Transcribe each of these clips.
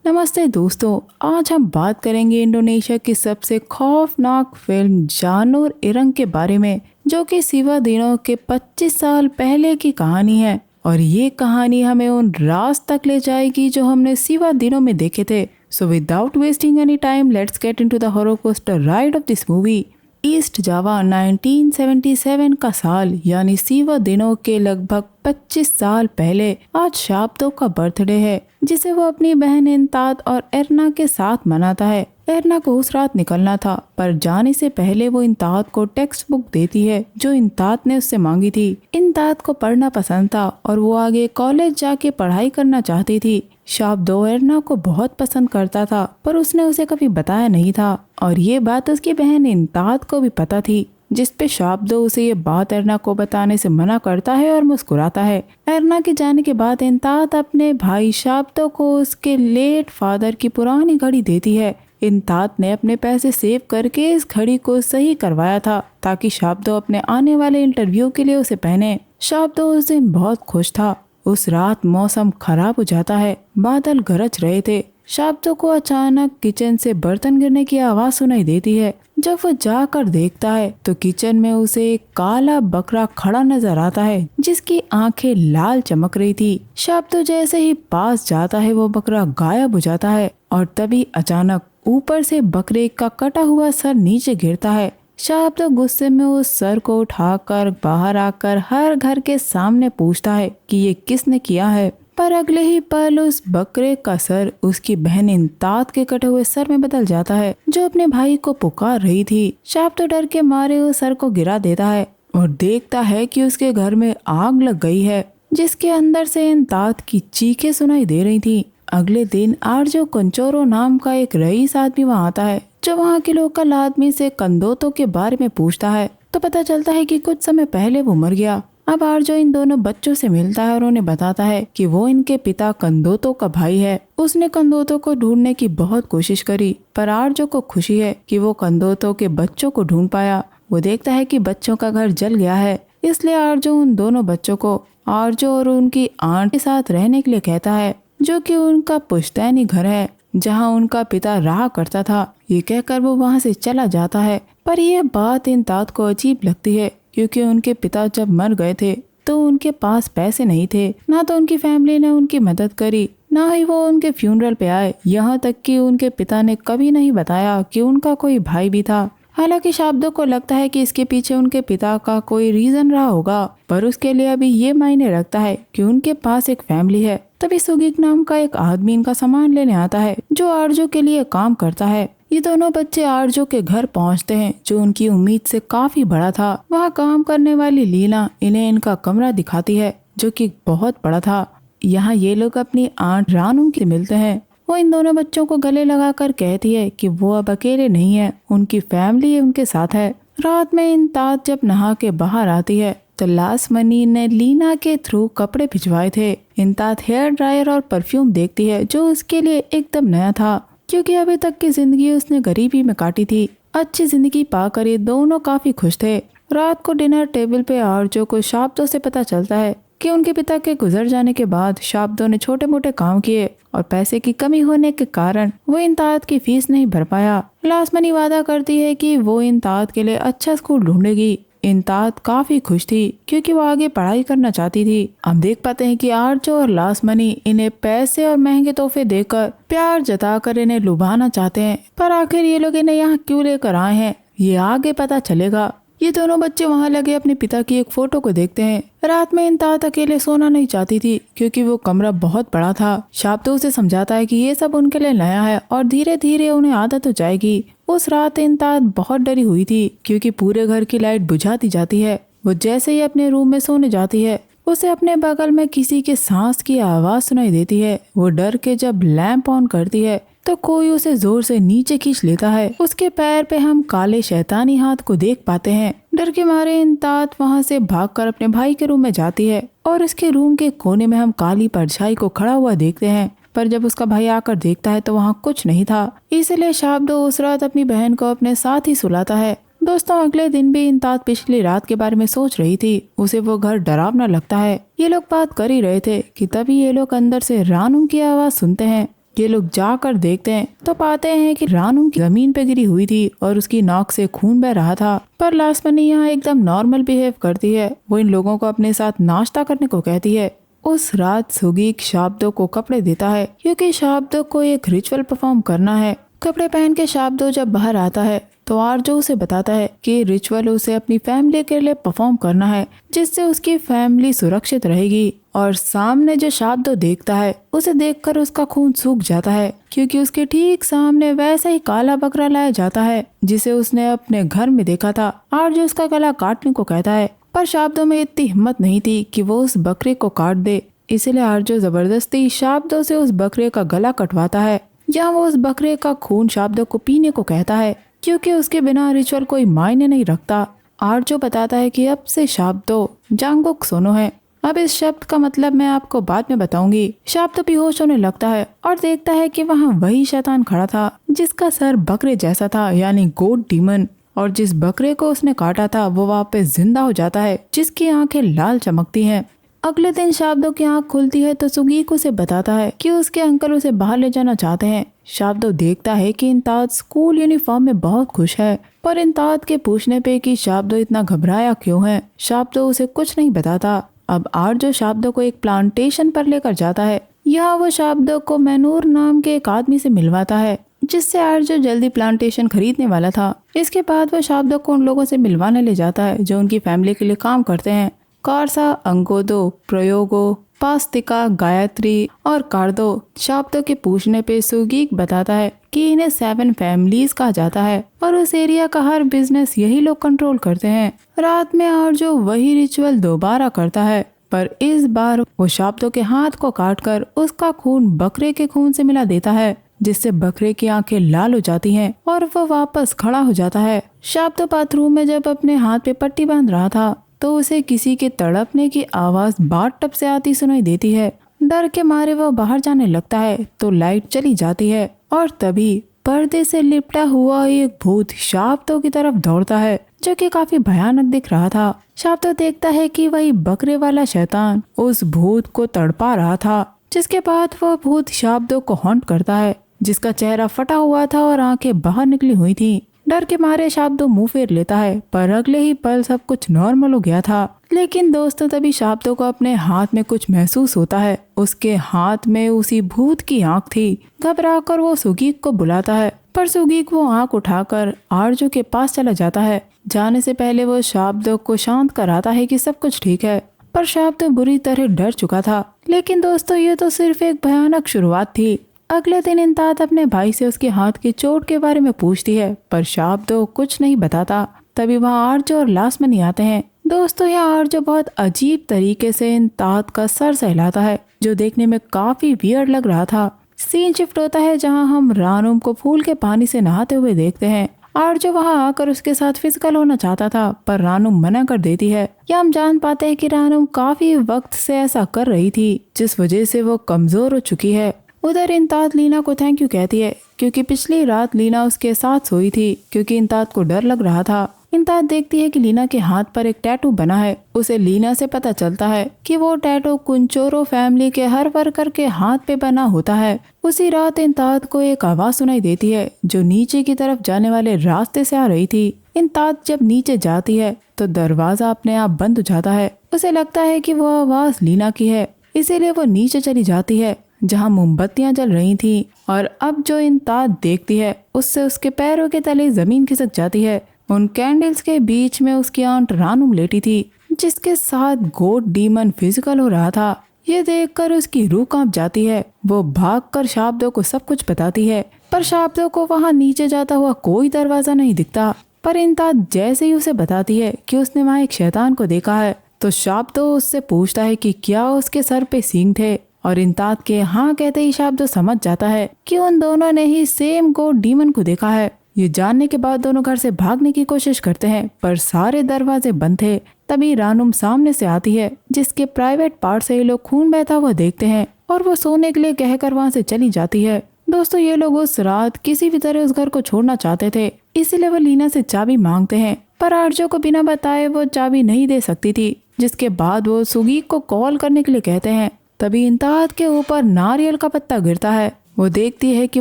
नमस्ते दोस्तों। आज हम बात करेंगे इंडोनेशिया की सबसे खौफनाक फिल्म जानूर इरंग के बारे में, जो कि सिवा दिनों के 25 साल पहले की कहानी है। और ये कहानी हमें उन राज तक ले जाएगी जो हमने सिवा दिनों में देखे थे। So without wasting any time, let's get into the roller coaster ride of this movie. East Java 1977 का साल, यानी सिवा दिनों के लगभग 25 साल पहले आज शाब्दो का बर्थडे है, जिसे वो अपनी बहन इंतात और एरना के साथ मनाता है। एरना को उस रात निकलना था, पर जाने से पहले वो इंतात को टेक्स्ट बुक देती है जो इंतात ने उससे मांगी थी। इंतात को पढ़ना पसंद था और वो आगे कॉलेज जाके पढ़ाई करना चाहती थी। शाब्दो एरना को बहुत पसंद करता था, पर उसने उसे कभी बताया नहीं था, और ये बात उसकी बहन इंतात को भी पता थी, जिस पे शाब्दो उसे ये बात एरना को बताने से मना करता है और मुस्कुराता है। एरना के जाने के बाद इंतात अपने भाई शाब्दो को उसके लेट फादर की पुरानी घड़ी देती है। इंतात ने अपने पैसे सेव करके इस घड़ी को सही करवाया था, ताकि शाब्दो अपने आने वाले इंटरव्यू के लिए उसे पहने। शाब्दो उस दिन बहुत खुश था। उस रात मौसम खराब हो जाता है, बादल गरज रहे थे। शाब्दो को अचानक किचन से बर्तन गिरने की आवाज सुनाई देती है। जब वो जाकर देखता है तो किचन में उसे एक काला बकरा खड़ा नजर आता है, जिसकी आंखें लाल चमक रही थी। शाब्दो जैसे ही पास जाता है, वो बकरा गायब हो जाता है, और तभी अचानक ऊपर से बकरे का कटा हुआ सर नीचे गिरता है। शाब्दो गुस्से में उस सर को उठाकर बाहर आकर हर घर के सामने पूछता है कि ये किसने किया है। पर अगले ही पल उस बकरे का सर उसकी बहन इंतात के कटे हुए सर में बदल जाता है, जो अपने भाई को पुकार रही थी। शाब्दो डर के मारे उस सर को गिरा देता है और देखता है कि उसके घर में आग लग गई है, जिसके अंदर से इंतात की चीखें सुनाई दे रही थी। अगले दिन आरजो कंचोरो नाम का एक रईस आदमी वहाँ आता है, जो वहाँ के लोकल आदमी से कंदोतो के बारे में पूछता है, तो पता चलता है कि कुछ समय पहले वो मर गया। अब आरजो इन दोनों बच्चों से मिलता है और उन्हें बताता है कि वो इनके पिता कंदोतो का भाई है। उसने कंदोतो को ढूंढने की बहुत कोशिश करी, पर आरजो को खुशी है कि वो कंदोतो के बच्चों को ढूंढ पाया। वो देखता है कि बच्चों का घर जल गया है, इसलिए आरजो उन दोनों बच्चों को आरजो और उनकी आंट के साथ रहने के लिए कहता है, जो कि उनका पुश्तैनी घर है, जहाँ उनका पिता रहा करता था। ये कहकर वो वहाँ से चला जाता है, पर यह बात इंतात को अजीब लगती है, क्योंकि उनके पिता जब मर गए थे तो उनके पास पैसे नहीं थे। ना तो उनकी फैमिली ने उनकी मदद करी, ना ही वो उनके फ्यूनरल पे आए। यहाँ तक कि उनके पिता ने कभी नहीं बताया कि उनका कोई भाई भी था। हालांकि शाब्दो को लगता है कि इसके पीछे उनके पिता का कोई रीजन रहा होगा, पर उसके लिए अभी ये मायने रखता है कि उनके पास एक फैमिली है। तभी सुगिक नाम का एक आदमी इनका सामान लेने आता है, जो आरजो के लिए काम करता है। ये दोनों बच्चे आरजो के घर पहुंचते हैं, जो उनकी उम्मीद से काफी बड़ा था। वहाँ काम करने वाली लीला इन्हें इनका कमरा दिखाती है, जो कि बहुत बड़ा था। यहाँ ये लोग अपनी आंट रानू से मिलते हैं। वो इन दोनों बच्चों को गले लगाकर कहती है कि वो अब अकेले नहीं है, उनकी फैमिली उनके साथ है। रात में इंतात जब नहा के बाहर आती है तो लासमनी ने लीना के थ्रू कपड़े भिजवाए थे। इंतात हेयर ड्रायर और परफ्यूम देखती है, जो उसके लिए एकदम नया था, क्योंकि अभी तक की जिंदगी उसने गरीबी में काटी थी। अच्छी जिंदगी पाकर ये दोनों काफी खुश थे। रात को डिनर टेबल पे आरजो को शाब्दो से पता चलता है कि उनके पिता के गुजर जाने के बाद शाब्दो ने छोटे मोटे काम किए, और पैसे की कमी होने के कारण वो इंतात की फीस नहीं भर पाया। लासमनी वादा करती है कि वो इंतात के लिए अच्छा स्कूल ढूंढेगी। इंतात काफी खुश थी, क्योंकि वो आगे पढ़ाई करना चाहती थी। हम देख पाते हैं कि आरजो और लासमनी इन्हें पैसे और महंगे तोहफे देकर प्यार जताकर इन्हें लुभाना चाहते हैं, पर आखिर ये लोग इन्हें यहाँ क्यों लेकर आए हैं, ये आगे पता चलेगा। ये दोनों बच्चे वहाँ लगे अपने पिता की एक फोटो को देखते हैं। रात में इंतात अकेले सोना नहीं चाहती थी, क्योंकि वो कमरा बहुत बड़ा था। शाब्दो उसे समझाता है कि ये सब उनके लिए नया है और धीरे धीरे उन्हें आदत हो जाएगी। उस रात इंतात बहुत डरी हुई थी, क्योंकि पूरे घर की लाइट बुझा दी जाती है। वो जैसे ही अपने रूम में सोने जाती है, उसे अपने बगल में किसी के सांस की आवाज सुनाई देती है। वो डर के जब लैंप ऑन करती है तो कोई उसे जोर से नीचे खींच लेता है। उसके पैर पे हम काले शैतानी हाथ को देख पाते हैं। डर के मारे इंतात वहाँ से भागकर अपने भाई के रूम में जाती है, और उसके रूम के कोने में हम काली परछाई को खड़ा हुआ देखते हैं। पर जब उसका भाई आकर देखता है तो वहाँ कुछ नहीं था। इसलिए शाब्दो उस रात अपनी बहन को अपने साथ ही सुलाता है। दोस्तों, अगले दिन भी इंतात पिछली रात के बारे में सोच रही थी। उसे वो घर डरावना लगता है। ये लोग बात कर ही रहे थे कि तभी ये लोग अंदर से रानू की आवाज सुनते हैं। ये लोग जाकर देखते हैं तो पाते हैं कि रानू जमीन पे गिरी हुई थी और उसकी नाक से खून बह रहा था। पर लासमनी यहाँ एकदम नॉर्मल बिहेव करती है। वो इन लोगों को अपने साथ नाश्ता करने को कहती है। उस रात सुगीक शाब्दो को कपड़े देता है क्योंकि शाब्दो को एक रिचुअल परफॉर्म करना है। कपड़े पहन के शाब्दो जब बाहर आता है तो आर्जो उसे बताता है कि रिचुअल उसे अपनी फैमिली के लिए परफॉर्म करना है जिससे उसकी फैमिली सुरक्षित रहेगी। और सामने जो शाब्दो देखता है उसे देखकर उसका खून सूख जाता है क्योंकि उसके ठीक सामने वैसा ही काला बकरा लाया जाता है जिसे उसने अपने घर में देखा था। आर्जो उसका गला काटने को कहता है पर शाब्दो में इतनी हिम्मत नहीं थी कि वो उस बकरे को काट दे। इसलिए आर्जो जबरदस्ती शाब्दो से उस बकरे का गला कटवाता है। यहाँ वो उस बकरे का खून शाब्दो को पीने को कहता है क्योंकि उसके बिना रिचुअल कोई मायने नहीं रखता। आर्जो बताता है कि अब से शाब्दो जांगबुक सोनो है। अब इस शब्द का मतलब मैं आपको बाद में बताऊंगी। शाब्दो बेहोश होने लगता है और देखता है कि वहाँ वही शैतान खड़ा था जिसका सर बकरे जैसा था यानी गोट डीमन। और जिस बकरे को उसने काटा था वो वापस जिंदा हो जाता है जिसकी आंखें लाल चमकती हैं। अगले दिन शाब्दो की आंख खुलती है तो सुगीक उसे बताता है कि उसके अंकल उसे बाहर ले जाना चाहते हैं। शाब्दो देखता है कि इंताद स्कूल यूनिफॉर्म में बहुत खुश है पर इंताद के पूछने पे कि शाब्दो इतना घबराया क्यों है शाब्दो उसे कुछ नहीं बताता। अब आर्जो शाब्दो को एक प्लांटेशन पर लेकर जाता है। यहाँ वो शाब्दो को मैनूर नाम के एक आदमी से मिलवाता है जिससे आर्जो जल्दी प्लांटेशन खरीदने वाला था। इसके बाद वो शाब्दो को उन लोगों से मिलवाने ले जाता है जो उनकी फैमिली के लिए काम करते हैं। कारसा, अंगोदो, प्रयोगो, पास्तिका, गायत्री और कार्दो। शाब्दो के पूछने पे सुगीक बताता है कि इन्हें 7 फैमिलीज कहा जाता है और उस एरिया का हर बिजनेस यही लोग कंट्रोल करते हैं। रात में आर्जो वही रिचुअल दोबारा करता है पर इस बार वो शाब्दो के हाथ को काटकर उसका खून बकरे के खून से मिला देता है जिससे बकरे की आंखें लाल हो जाती हैं और वो वापस खड़ा हो जाता है। शाब्दो बाथरूम में जब अपने हाथ पे पट्टी बांध रहा था तो उसे किसी के तड़पने की आवाज बाथटब से आती सुनाई देती है। डर के मारे वो बाहर जाने लगता है तो लाइट चली जाती है और तभी पर्दे से लिपटा हुआ एक भूत शाब्दो की तरफ दौड़ता है जो कि काफी भयानक दिख रहा था। शाब्दो देखता है कि वही बकरे वाला शैतान उस भूत को तड़पा रहा था जिसके बाद वह भूत शाब्दो को हॉन्ट करता है जिसका चेहरा फटा हुआ था और आंखें बाहर निकली हुई थी। डर के मारे शाब्दो मुंह फेर लेता है पर अगले ही पल सब कुछ नॉर्मल हो गया था। लेकिन दोस्तों तभी शाब्दो को अपने हाथ में कुछ महसूस होता है। उसके हाथ में उसी भूत की आंख थी। घबराकर वो सुगीक को बुलाता है पर सुगीक वो आंख उठाकर आर्जो के पास चला जाता है। जाने से पहले वो शाब्दो को शांत कराता है कि सब कुछ ठीक है पर शाब्दो बुरी तरह डर चुका था। लेकिन दोस्तों ये तो सिर्फ एक भयानक शुरुआत थी। अगले दिन इंताद अपने भाई से उसके हाथ की चोट के बारे में पूछती है पर शाब्दो कुछ नहीं बताता। तभी वहाँ आर्जो और लासमनी आते हैं। दोस्तों यहाँ आर्जो बहुत अजीब तरीके से इंताद का सर सहलाता है जो देखने में काफी वियर्ड लग रहा था। सीन शिफ्ट होता है जहाँ हम रानुम को फूल के पानी से नहाते हुए देखते हैं। आर्जो वहाँ आकर उसके साथ फिजिकल होना चाहता था पर रानुम मना कर देती है। या हम जान पाते हैं कि रानुम काफी वक्त से ऐसा कर रही थी जिस वजह से वो कमजोर हो चुकी है। उधर इंताद लीना को थैंक यू कहती है क्योंकि पिछली रात लीना उसके साथ सोई थी क्योंकि इंताद को डर लग रहा था। इंताद देखती है कि लीना के हाथ पर एक टैटू बना है। उसे लीना से पता चलता है कि वो टैटू कुंचोरो फैमिली के हर वर्कर के हाथ पे बना होता है। उसी रात इंताद को एक आवाज सुनाई देती है जो नीचे की तरफ जाने वाले रास्ते से आ रही थी। इंताद जब नीचे जाती है तो दरवाजा अपने आप बंद हो जाता है। उसे लगता है कि वो आवाज लीना की है इसीलिए वो नीचे चली जाती है जहाँ मोमबत्तियां जल रही थी। और अब जो इंताद देखती है उससे उसके पैरों के तले जमीन खिसक जाती है। उन कैंडल्स के बीच में उसकी आंट रानुम लेटी थी जिसके साथ गोट डीमन फिजिकल हो रहा था। ये देखकर उसकी रूह कांप जाती है। वो भागकर शाब्दो को सब कुछ बताती है पर शाब्दो को वहाँ नीचे जाता हुआ कोई दरवाजा नहीं दिखता। पर इंताद जैसे ही उसे बताती है कि उसने वहाँ एक शैतान को देखा है तो शाब्दो उससे पूछता है कि क्या उसके सर पे सींग थे और इंताद के हाँ कहते ही शाब्दो समझ जाता है कि उन दोनों ने ही सेम गोट डीमन को देखा है। ये जानने के बाद दोनों घर से भागने की कोशिश करते हैं पर सारे दरवाजे बंद थे। तभी रानुम सामने से आती है जिसके प्राइवेट पार्ट से ये लोग खून बहता हुआ देखते हैं और वो सोने के लिए कहकर वहाँ से चली जाती है। दोस्तों ये लोग उस रात किसी भी तरह उस घर को छोड़ना चाहते थे इसीलिए वो लीना से चाबी मांगते हैं पर आर्जो को बिना बताए वो चाबी नहीं दे सकती थी। जिसके बाद वो सुगीक को कॉल करने के लिए कहते हैं। तभी इंताद के ऊपर नारियल का पत्ता गिरता है वो देखती है कि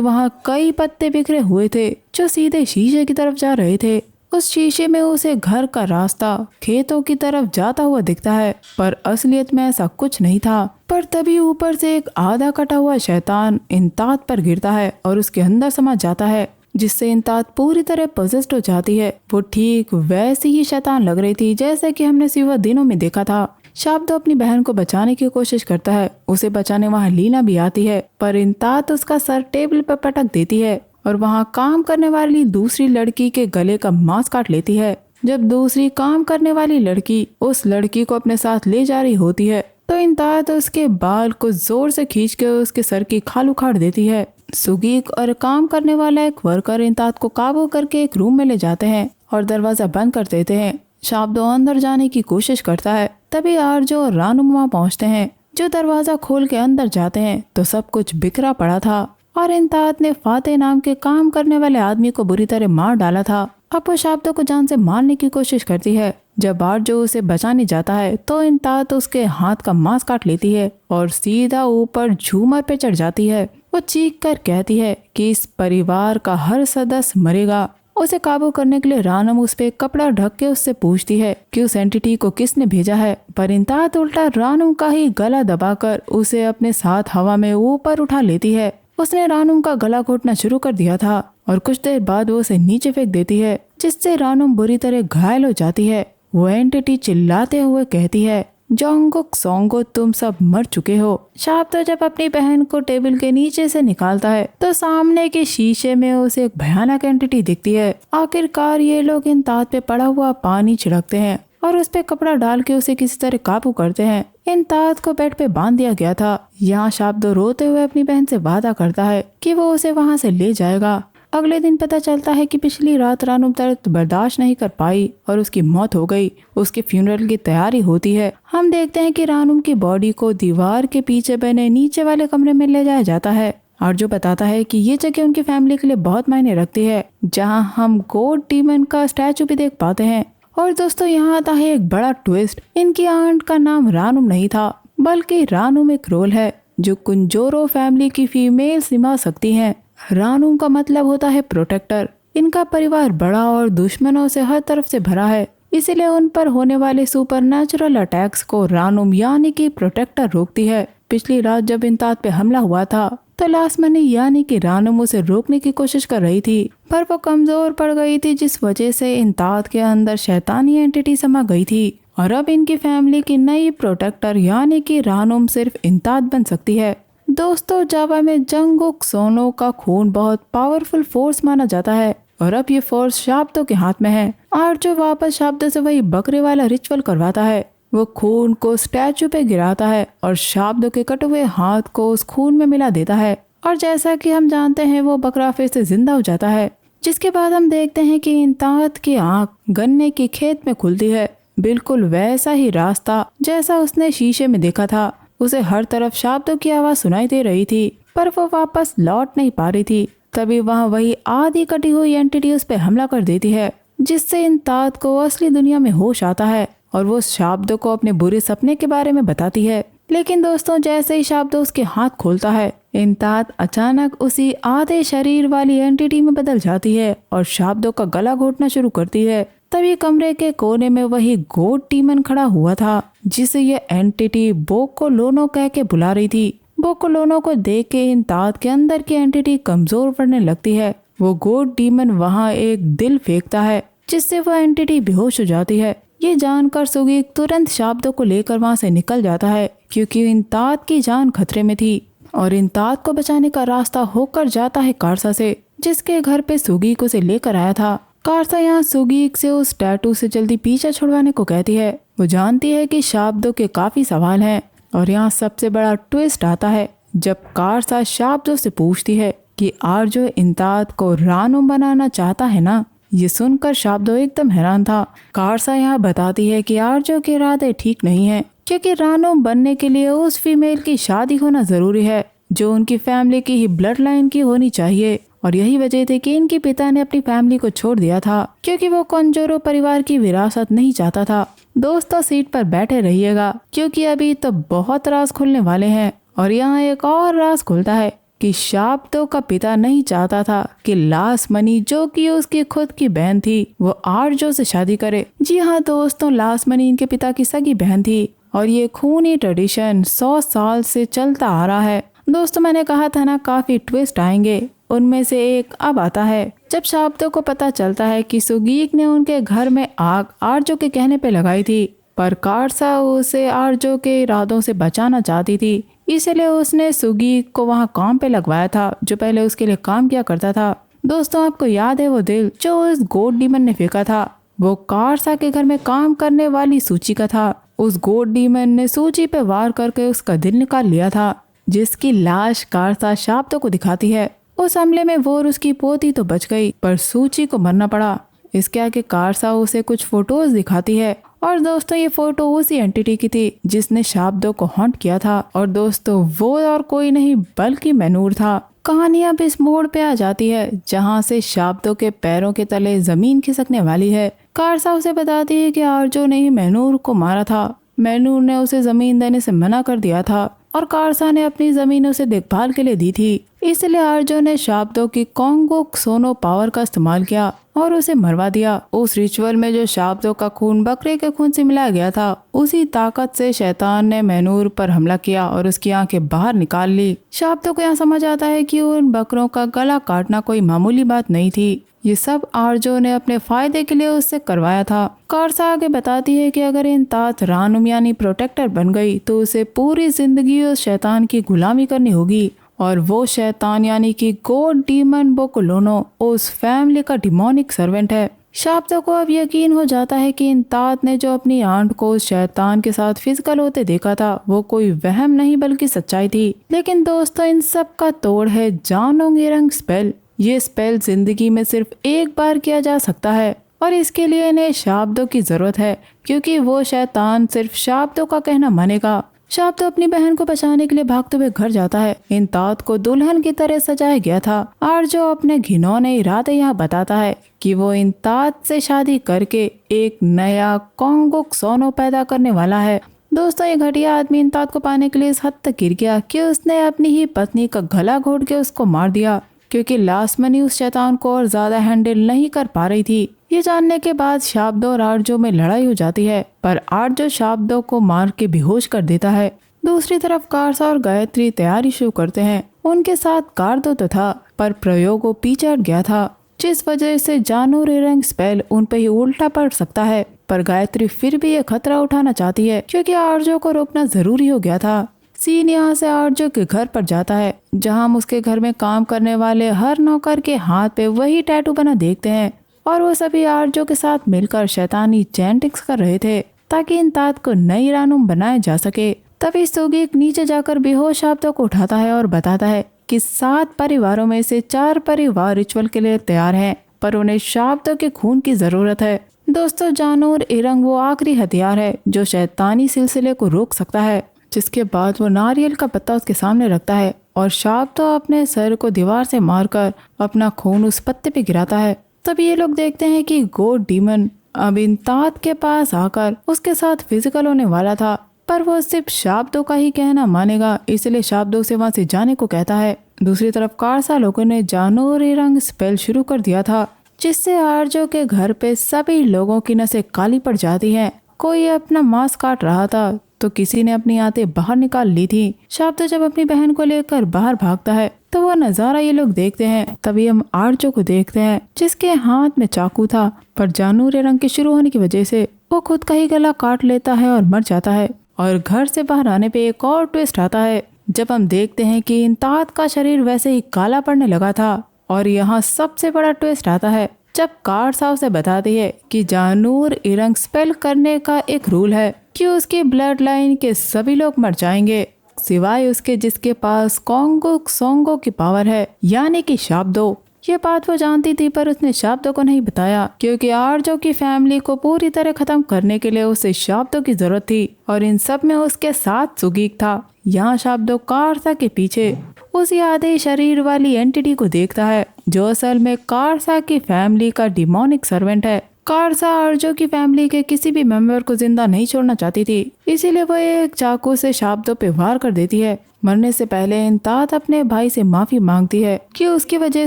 वहाँ कई पत्ते बिखरे हुए थे जो सीधे शीशे की तरफ जा रहे थे। उस शीशे में उसे घर का रास्ता खेतों की तरफ जाता हुआ दिखता है, पर असलियत में ऐसा कुछ नहीं था। पर तभी ऊपर से एक आधा कटा हुआ शैतान इंतात पर गिरता है और उसके अंदर समा जाता है, जिससे इंतात पूरी तरह पोजेस्ड हो जाती है। वो ठीक वैसी ही शैतान लग रही थी जैसे कि हमने सिवा दिनों में देखा था। शाब्दो अपनी बहन को बचाने की कोशिश करता है। उसे बचाने वहाँ लीना भी आती है, पर इंतात उसका सर टेबल पर पटक देती है और वहाँ काम करने वाली दूसरी लड़की के गले का मांस काट लेती है। जब दूसरी काम करने वाली लड़की उस लड़की को अपने साथ ले जा रही होती है तो इंतात उसके बाल को जोर से खींच के उसके सर की खाल उखाड़ देती है। सुगीक और काम करने वाला एक वर्कर इंतात को काबू करके एक रूम में ले जाते हैं और दरवाजा बंद कर देते हैं। शाब्दो अंदर जाने की कोशिश करता है। तभी आर्जो और रानुम वहाँ पहुँचते हैं। जो दरवाजा खोल के अंदर जाते हैं तो सब कुछ बिखरा पड़ा था और इंतात ने फाते नाम के काम करने वाले आदमी को बुरी तरह मार डाला था। अब वो शाब्दो को जान से मारने की कोशिश करती है। जब आर्जो उसे बचाने जाता है तो इंतात उसके हाथ का मांस काट लेती है और सीधा ऊपर झूमर पे चढ़ जाती है। वो चीख कर कहती है कि इस परिवार का हर सदस्य मरेगा। उसे काबू करने के लिए रानम उस पे कपड़ा ढक के उससे पूछती है कि उस एंटिटी को किसने भेजा है, पर इंतात उल्टा रानम का ही गला दबाकर उसे अपने साथ हवा में ऊपर उठा लेती है। उसने रानम का गला घोटना शुरू कर दिया था और कुछ देर बाद वो उसे नीचे फेंक देती है, जिससे रानम बुरी तरह घायल हो जाती है। वो एंटिटी चिल्लाते हुए कहती है, जोंगुक सोंगो तुम सब मर चुके हो। शाब्दो जब अपनी बहन को टेबल के नीचे से निकालता है तो सामने के शीशे में उसे एक भयानक एंटिटी दिखती है। आखिरकार ये लोग इंतात पे पड़ा हुआ पानी छिड़कते हैं और उस पे कपड़ा डाल के उसे किसी तरह काबू करते हैं। इंतात को बेड पे बांध दिया गया था। यहाँ शाब्दो रोते हुए अपनी बहन से वादा करता है कि वो उसे वहाँ से ले जाएगा। अगले दिन पता चलता है कि पिछली रात रानुम दर्द बर्दाश्त नहीं कर पाई और उसकी मौत हो गई। उसके फ्यूनरल की तैयारी होती है। हम देखते हैं कि रानुम की बॉडी को दीवार के पीछे बने नीचे वाले कमरे में ले जाया जाता है और जो बताता है कि ये जगह उनकी फैमिली के लिए बहुत मायने रखती है, जहाँ हम गोड डीमन का स्टैचू भी देख पाते हैं। और दोस्तों यहाँ आता है एक बड़ा ट्विस्ट। इनकी आंट का नाम रानुम नहीं था, बल्कि रानुम एक रोल है जो कुंजोरो फैमिली की फीमेल सिमा सकती है। रानुम का मतलब होता है प्रोटेक्टर। इनका परिवार बड़ा और दुश्मनों से हर तरफ से भरा है, इसीलिए उन पर होने वाले सुपरनैचुरल अटैक्स को रानुम यानी कि प्रोटेक्टर रोकती है। पिछली रात जब इंतात पे हमला हुआ था तो लास्मनी यानी कि रानुम उसे रोकने की कोशिश कर रही थी, पर वो कमजोर पड़ गई थी, जिस वजह से इंतात के अंदर शैतानी एंटिटी समा गई थी। और अब इनकी फैमिली की नई प्रोटेक्टर यानी कि रानुम सिर्फ इंतात बन सकती है। दोस्तों जावा में जंगुक सोनो का खून बहुत पावरफुल फोर्स माना जाता है और अब ये फोर्स शाब्दो के हाथ में है। और जो वापस शाब्दो से वही बकरे वाला रिचुअल करवाता है। वो खून को स्टैचू पे गिराता है और शाब्दो के कटे हुए हाथ को उस खून में मिला देता है और जैसा कि हम जानते हैं वो बकरा फिर से जिंदा हो जाता है। जिसके बाद हम देखते हैं कि इंतात की आंख गन्ने की खेत में खुलती है, बिल्कुल वैसा ही रास्ता जैसा उसने शीशे में देखा था। उसे हर तरफ शाब्दो की आवाज सुनाई दे रही थी, पर वो वापस लौट नहीं पा रही थी। तभी वहाँ वही आधी कटी हुई एंटिटी उस पे हमला कर देती है, जिससे इंतात को असली दुनिया में होश आता है और वो शाब्दो को अपने बुरे सपने के बारे में बताती है। लेकिन दोस्तों जैसे ही शाब्दो उसके हाथ खोलता है, इंतात अचानक उसी आधे शरीर वाली एंटिटी में बदल जाती है और शाब्दो का गला घोटना शुरू करती है। तभी कमरे के कोने में वही गोड डीमन खड़ा हुआ था, जिसे ये एंटिटी बोको लोनो कह के बुला रही थी। बोको लोनो को देख के इंतात के अंदर की एंटिटी कमजोर पड़ने लगती है। वो गोड डीमन वहाँ एक दिल फेंकता है, जिससे वो एंटिटी बेहोश हो जाती है। ये जानकर सुगीक तुरंत शाब्दो को लेकर वहाँ से निकल जाता है, क्योंकि इंतात की जान खतरे में थी और इंतात को बचाने का रास्ता होकर जाता है कारसा से, जिसके घर पे सुगीक उसे लेकर आया था। कारसा यहाँ सुगीक से उस टैटू से जल्दी पीछा छुड़वाने को कहती है। वो जानती है कि शाब्दो के काफी सवाल हैं और यहाँ सबसे बड़ा ट्विस्ट आता है जब कारसा शाब्दो से पूछती है कि आर्जो इंतात को रानुम बनाना चाहता है ना। ये सुनकर शाब्दो एकदम हैरान था। कारसा यहाँ बताती है कि आर्जो के इरादे ठीक नहीं है, क्योंकि रानुम बनने के लिए उस फीमेल की शादी होना जरूरी है जो उनकी फैमिली की ही ब्लड लाइन की होनी चाहिए। और यही वजह थी कि इनके पिता ने अपनी फैमिली को छोड़ दिया था, क्योंकि वो कंजोरो परिवार की विरासत नहीं चाहता था। दोस्तों सीट पर बैठे रहिएगा, क्योंकि अभी तो बहुत राज खुलने वाले हैं। और यहाँ एक और राज खुलता है कि शाब्दो का पिता नहीं चाहता था कि लासमनी, जो कि उसकी खुद की बहन थी, वो आर्जो से शादी करे। जी हाँ दोस्तों, लासमनी इनके पिता की सगी बहन थी और ये खूनी ट्रेडिशन 100 साल से चलता आ रहा है। दोस्तों मैंने कहा था ना, काफी ट्विस्ट आएंगे। उनमें से एक अब आता है जब शाब्दो को पता चलता है कि सुगीक ने उनके घर में आग आर्जो के कहने पे लगाई थी, पर कारसा उसे आर्जो के इरादों से बचाना चाहती थी, इसलिए उसने सुगीक को वहाँ काम पे लगवाया था, जो पहले उसके लिए काम किया करता था। दोस्तों आपको याद है वो दिल जो उस गोड डीमन ने फेंका था, वो कारसा के घर में काम करने वाली सूची का था। उस गोड डीमन ने सूची पे वार करके उसका दिल निकाल लिया था, जिसकी लाश कारसा शाब्दो को दिखाती है। उस हमले में वो और उसकी पोती तो बच गई, पर सूची को मरना पड़ा। इसके आगे कारसा उसे कुछ फोटोज दिखाती है और दोस्तों ये फोटो उसी एंटिटी की थी जिसने शाब्दो को हॉन्ट किया था। और दोस्तों वो और कोई नहीं बल्कि मैनूर था। कहानी अब इस मोड़ पे आ जाती है जहाँ से शाब्दो के पैरों के तले जमीन खिसकने वाली है। कारसा उसे बताती है कि आर्जो ने ही मैनूर को मारा था। मैनूर ने उसे जमीन देने से मना कर दिया था और कारसा ने अपनी जमीन उसे देखभाल के लिए दी थी, इसलिए आर्जो ने शाब्दो की कॉन्गो सोनो पावर का इस्तेमाल किया और उसे मरवा दिया। उस रिचुअल में जो शाब्दो का खून बकरे के खून से मिलाया गया था, उसी ताकत से शैतान ने मैनूर पर हमला किया और उसकी आंखें बाहर निकाल ली। शाब्दो को यहाँ समझ आता है कि उन बकरों का गला काटना कोई मामूली बात नहीं थी, ये सब आर्जो ने अपने फायदे के लिए उससे करवाया था। कारसा आगे बताती है कि अगर इंतात रानुम यानी प्रोटेक्टर बन गई तो उसे पूरी जिंदगी उस शैतान की गुलामी करनी होगी, और वो शैतान यानी कि गोड डीमन बोकोलोनो उस फैमिली का डिमोनिक सर्वेंट है। शाब्दो को अब यकीन हो जाता है कि इंतात ने जो अपनी आंट को उस शैतान के साथ फिजिकल होते देखा था, वो कोई वहम नहीं बल्कि सच्चाई थी। लेकिन दोस्तों इन सब का तोड़ है जानोंग इरंग स्पेल। ये स्पेल जिंदगी में सिर्फ एक बार किया जा सकता है और इसके लिए इन्हें शाब्दो की जरूरत है, क्योंकि वो शैतान सिर्फ शाब्दो का कहना मानेगा। शाब्दो अपनी बहन को बचाने के लिए भागते हुए घर जाता है। इंतात को दुल्हन की तरह सजाया गया था। आर्जो अपने घिनौने इरादे यहाँ बताता है कि वो इंतात से शादी करके एक नया कॉन्गोक सोनो पैदा करने वाला है। दोस्तों ये घटिया आदमी इंतात को पाने के लिए इस हद तक गिर गया कि उसने अपनी ही पत्नी का गला घोट के उसको मार दिया, क्योंकि लासमनी उस शैतान को और ज्यादा हैंडल नहीं कर पा रही थी। ये जानने के बाद शाब्दो और आर्जो में लड़ाई हो जाती है, पर आर्जो शाब्दो को मार के बेहोश कर देता है। दूसरी तरफ कारसा और गायत्री तैयारी शुरू करते हैं। उनके साथ कार्दो तो था, पर प्रयोगो पीछे हट गया था, जिस वजह से जानू रेरंग स्पेल उन पे ही उल्टा पड़ सकता है। पर गायत्री फिर भी ये खतरा उठाना चाहती है, क्योंकि आर्जो को रोकना जरूरी हो गया था। सीन यहाँ से आर्जो के घर पर जाता है, जहाँ हम उसके घर में काम करने वाले हर नौकर के हाथ पे वही टैटू बना देखते हैं, और वो सभी आर्जो के साथ मिलकर शैतानी चैंटिंग्स कर रहे थे ताकि इंतात को नई रानुम बनाया जा सके। तभी सुगीक नीचे जाकर बेहोश शाब्दो को उठाता है और बताता है कि 7 परिवारों में से 4 परिवार रिचुअल के लिए तैयार हैं, पर उन्हें शाब्दो के खून की जरूरत है। दोस्तों जानूर इरंग वो आखिरी हथियार है जो शैतानी सिलसिले को रोक सकता है। जिसके बाद वो नारियल का पत्ता उसके सामने रखता है और शाब्दो अपने सर को दीवार से मारकर अपना खून उस पत्ते पे गिराता है। तब ये लोग देखते हैं कि गोड डीमन अब इंतात के पास आकर उसके साथ फिजिकल होने वाला था, पर वो सिर्फ शाब्दो का ही कहना मानेगा, इसलिए शाब्दो से वहाँ से जाने को कहता है। दूसरी तरफ कारसा लोगों ने जानोरी रंग स्पेल शुरू कर दिया था, जिससे आर्जो के घर पे सभी लोगों की नसें काली पड़ जाती हैं। कोई अपना मांस काट रहा था तो किसी ने अपनी आंतें बाहर निकाल ली थी। शाब्दो जब अपनी बहन को लेकर बाहर भागता है तो वो नजारा ये लोग देखते हैं। तभी हम आर्जो को देखते हैं जिसके हाथ में चाकू था, पर जानूरे रंग के शुरू होने की वजह से वो खुद का ही गला काट लेता है और मर जाता है। और घर से बाहर आने पे एक और ट्विस्ट आता है जब हम देखते हैं कि इंतात का शरीर वैसे ही काला पड़ने लगा था। और यहाँ सबसे बड़ा ट्विस्ट आता है जब कारसा उसे बताती है कि जानूर इरंग स्पेल करने का एक रूल है कि उसकी ब्लड लाइन के सभी लोग मर जाएंगे सिवाय उसके जिसके पास कॉन्गो सोंगो की पावर है, यानी कि शाब्दो। ये बात वो जानती थी, पर उसने शाब्दो को नहीं बताया क्योंकि आर्जो की फैमिली को पूरी तरह खत्म करने के लिए उसे शाब्दो की जरूरत थी और इन सब में उसके साथ सुगीक था। यहाँ शाब्दो कारसा के पीछे उसी आधे शरीर वाली एंटिटी को देखता है जो असल में कारसा की फैमिली का डिमोनिक सर्वेंट है। कारसा आर्जो की फैमिली के किसी भी मेंबर को जिंदा नहीं छोड़ना चाहती थी, इसीलिए वो एक चाकू से शाब्दो पे वार कर देती है, मरने से पहले इंतात अपने भाई से माफी मांगती है कि उसकी वजह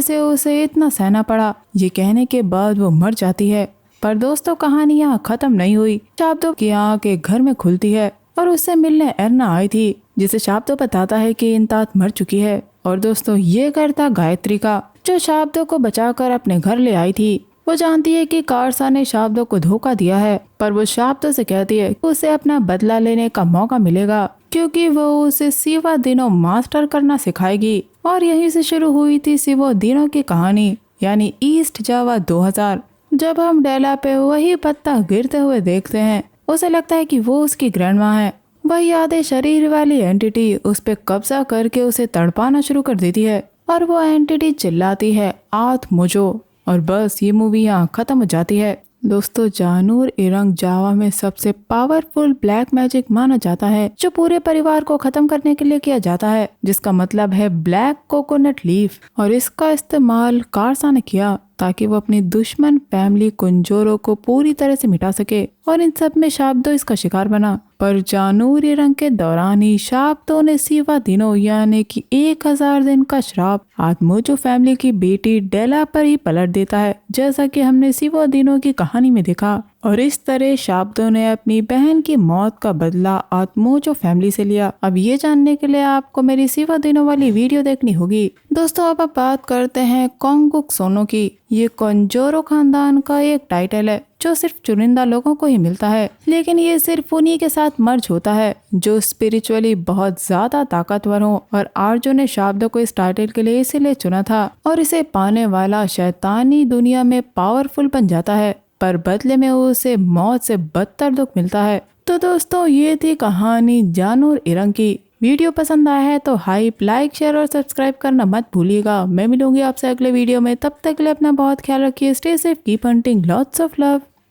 से उसे इतना सहना पड़ा। ये कहने के बाद वो मर जाती है। पर दोस्तों, कहानी यहाँ खत्म नहीं हुई। शाब्दो की आँख एक घर में खुलती है और उससे मिलने एरना आई थी, जिसे शाब्दो बताता है कि इंतात मर चुकी है। और दोस्तों, ये घर था गायत्री का, जो शाब्दो को बचाकर अपने घर ले आई थी। वो जानती है कि कारसा ने शाब्दो को धोखा दिया है, पर वो शाब्दो से कहती है कि उसे अपना बदला लेने का मौका मिलेगा, क्योंकि वो उसे सिवा दिनों मास्टर करना सिखाएगी। और यहीं से शुरू हुई थी सिवा दिनों की कहानी, यानी ईस्ट जावा 2000। जब हम डेला पे वही पत्ता गिरते हुए देखते हैं, उसे लगता है कि वो उसकी ग्रैंडमा है। वही आधे शरीर वाली एंटिटी उस पे कब्जा करके उसे तड़पाना शुरू कर देती है और वो एंटिटी चिल्लाती है, आत्मोजो। और बस ये मूवी यहाँ खत्म हो जाती है। दोस्तों, जानूर इरंग जावा में सबसे पावरफुल ब्लैक मैजिक माना जाता है, जो पूरे परिवार को खत्म करने के लिए किया जाता है, जिसका मतलब है ब्लैक कोकोनट लीफ। और इसका इस्तेमाल कारसा ने किया ताकि वो अपनी दुश्मन फैमिली कुंजोरो को पूरी तरह से मिटा सके। और इन सब में शाब्दो इसका शिकार बना। पर जानूर रंग के दौरान ही शाब्दो ने सिवा दिनों यानी कि 1000 दिन का श्राप आत्मोजो फैमिली की बेटी डेला पर ही पलट देता है, जैसा कि हमने सिवा दिनों की कहानी में देखा। और इस तरह शाब्दो ने अपनी बहन की मौत का बदला आत्मोजो फैमिली से लिया। अब ये जानने के लिए आपको मेरी सिवा दिनों वाली वीडियो देखनी होगी। दोस्तों, अब बात करते हैं कोंगुक सोनो की। ये कोंजोरो खानदान का एक टाइटल है जो सिर्फ चुनिंदा लोगों को ही मिलता है, लेकिन ये सिर्फ उन्हीं के साथ मर्ज होता है जो स्पिरिचुअली बहुत ज्यादा ताकतवर हो। और आर्जो ने शाब्दो को इस टाइटल के लिए इसीलिए चुना था, और इसे पाने वाला शैतानी दुनिया में पावरफुल बन जाता है, पर बदले में उसे मौत से बदतर दुख मिलता है। तो दोस्तों, ये थी कहानी जानूर इरंग की। वीडियो पसंद आया है तो हाइप, लाइक, शेयर और सब्सक्राइब करना मत भूलिएगा। मैं मिलूंगी आपसे अगले वीडियो में, तब तक के लिए अपना बहुत ख्याल रखिए। Stay safe, keep hunting, lots of love.